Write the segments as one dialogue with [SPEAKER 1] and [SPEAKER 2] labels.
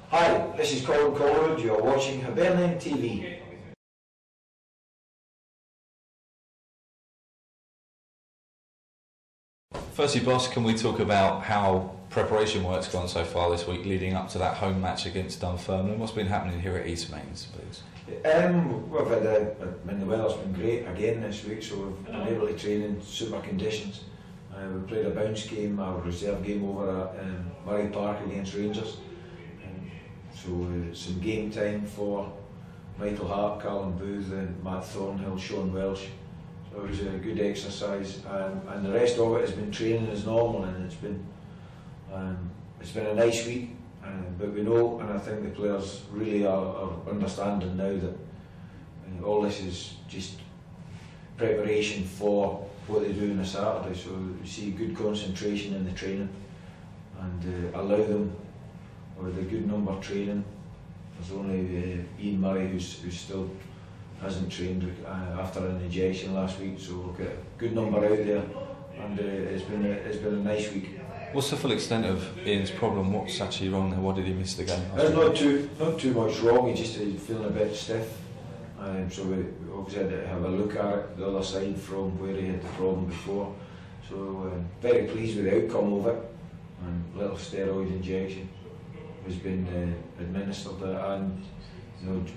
[SPEAKER 1] Hi, this is Colin Calderwood. You are watching Hibernian TV.
[SPEAKER 2] Firstly, boss, can we talk about how preparation work's gone so far this week, leading up to that home match against Dunfermline? What's been happening here at East Mains, please?
[SPEAKER 1] We've had the weather's been great again this week, so we've been able to train in super conditions. We played a bounce game, a reserve game over at Murray Park against Rangers. So some game time for Michael Hart, Callum Booth, and Matt Thornhill, Sean Welsh. So it was a good exercise, and the rest of it has been training as normal, and it's been a nice week. But we know, and I think the players really are understanding now that all this is just preparation for what they do on a Saturday. So you see good concentration in the training, and allow them with a good number training. There's only Ian Murray who still hasn't trained after an ejection last week, so we've got a good number out there, and it's been a nice week.
[SPEAKER 2] What's the full extent of Ian's problem? What's actually wrong there? Why did he miss the game?
[SPEAKER 1] Not too much wrong. He just feeling a bit stiff, so we obviously had to have a look at it, the other side from where he had the problem before. So very pleased with the outcome of it, and little steroid injection has been administered, and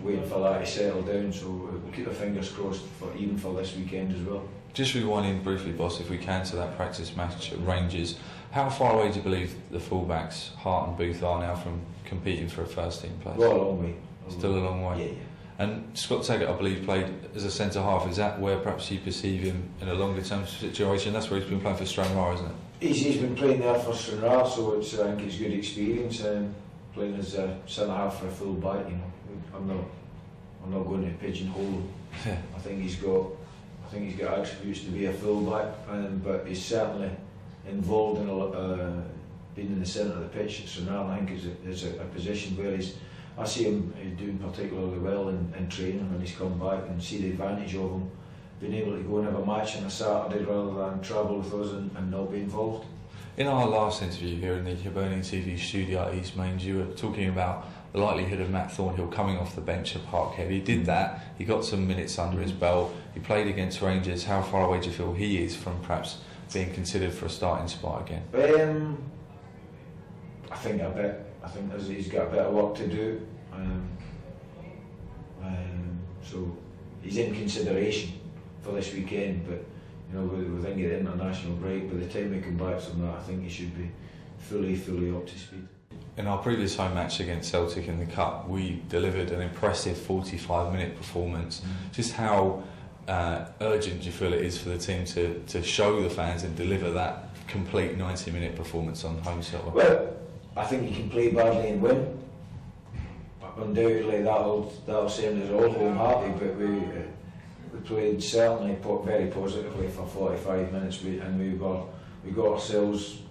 [SPEAKER 1] waiting for that to settle down. So we'll keep our fingers crossed even for this weekend as well.
[SPEAKER 2] Just rewinding briefly, boss, if we can, to that practice match at Rangers. How far away do you believe the fullbacks Hart and Booth are now from competing for a first team place?
[SPEAKER 1] Well, a long way.
[SPEAKER 2] Still a long way.
[SPEAKER 1] Yeah.
[SPEAKER 2] And Scott Taggart, I believe, played as a centre half. Is that where perhaps you perceive him in a longer term situation? That's where he's been playing for Stranraer, isn't it?
[SPEAKER 1] He's been playing there for Stranraer, so I think it's good experience. Playing as a centre half for a full back, I'm not going to pigeonhole him.
[SPEAKER 2] Yeah.
[SPEAKER 1] I think he's got attributes to be a full back, but he's certainly involved in being in the centre of the pitch at Stranraer. I think is a position where I see him doing particularly well in training when he's come back, and see the advantage of him being able to go and have a match on a Saturday rather than travel with us and not be involved.
[SPEAKER 2] In our last interview here in the Hibernian TV studio at East Mains, you were talking about the likelihood of Matt Thornhill coming off the bench at Parkhead. He did that, he got some minutes under his belt, he played against Rangers. How far away do you feel he is from perhaps being considered for a starting spot again?
[SPEAKER 1] I think he's got a bit of work to do. So he's in consideration for this weekend, but we think of the international break, by the time we come back from that, I think he should be fully up to speed.
[SPEAKER 2] In our previous home match against Celtic in the Cup, we delivered an impressive 45-minute performance. Just how urgent do you feel it is for the team to show the fans and deliver that complete 90-minute performance on home soil?
[SPEAKER 1] Well, I think you can play badly and win. Undoubtedly that'll send us all home happy, but we played certainly very positively for 45 minutes, and we got ourselves.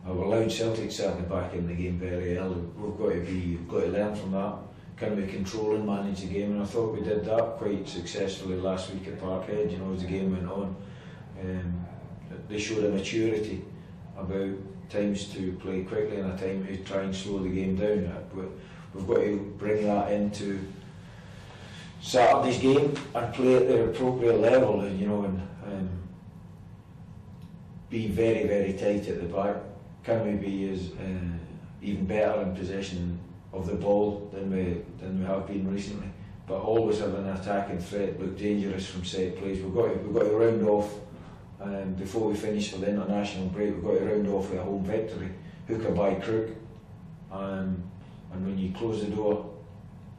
[SPEAKER 1] We allowed Celtic certainly back in the game very early. We've got to learn from that. Can we control and manage the game? And I thought we did that quite successfully last week at Parkhead. As the game went on, they showed a maturity about times to play quickly and a time to try and slow the game down. We've got to bring that into Saturday's game and play at the appropriate level, and be very tight at the back. Can we be even better in possession of the ball than we have been recently? But always have an attacking threat, look dangerous from set plays. We've got to round off before we finish for the international break. We've got to round off with a home victory, hook or by crook. And when you close the door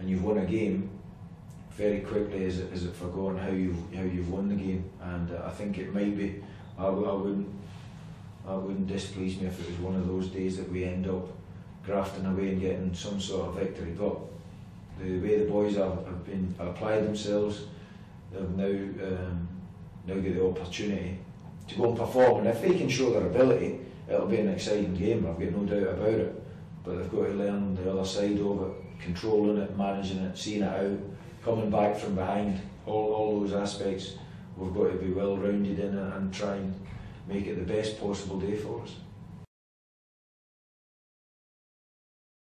[SPEAKER 1] and you've won a game, very quickly is it forgotten how you've won the game. And I think it might be. I wouldn't displease me if it was one of those days that we end up grafting away and getting some sort of victory. But the way the boys have applied themselves, they've now get the opportunity to go and perform. And if they can show their ability, it'll be an exciting game. I've got no doubt about it. But they've got to learn the other side of it, controlling it, managing it, seeing it out, coming back from behind. All those aspects, we've got to be well rounded in it and try and make it the best possible day for us.